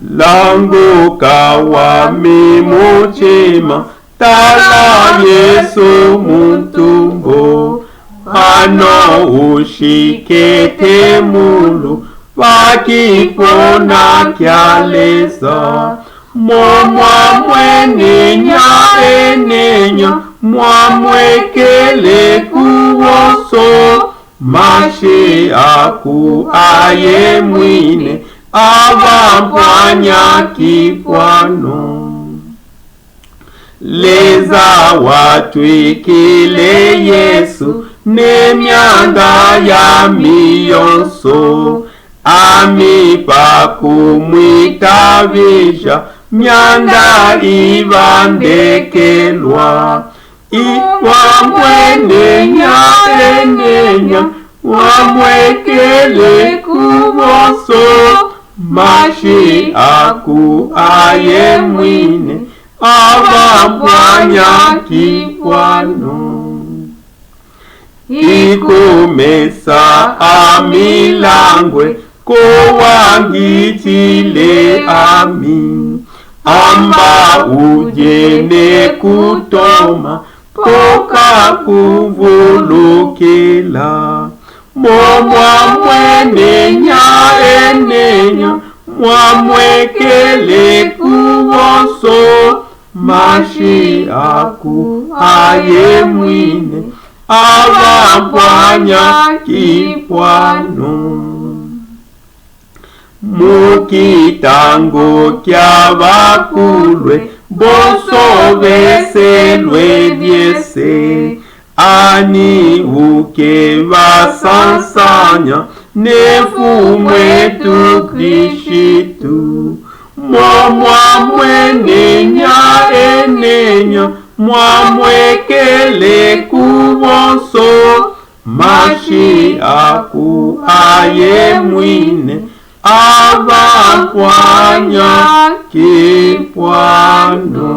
langu kawami mutima tala Yesu muntumbo ano ushikete mulu wakipona kyaleza mwamwenenya enenya mwamwekele kuwoso mashi aku aye mwine avampwanya kikwano leza watwikile Yesu nemyanga ya miyonso amipa kumwitavisha myanda ivandekelwa iwamwenenya enenya wamwekele kuwoso mashi aku aye mwine avampwanya kikwano ikumesa amilangwe kowangitile ami amba ujene kutoma poka kuvulukila mwamwenenya enenya mwamwekele kuwoso mashi aku aye mwine avampwanya kikwano mukitango kyavakulwe bosoveselwe vyese ani uke vasansanya nefumwetu Krishitu mwamwenenya enenya mwamwekele kuwoso mashi aku aye mwine avampwanya kikwano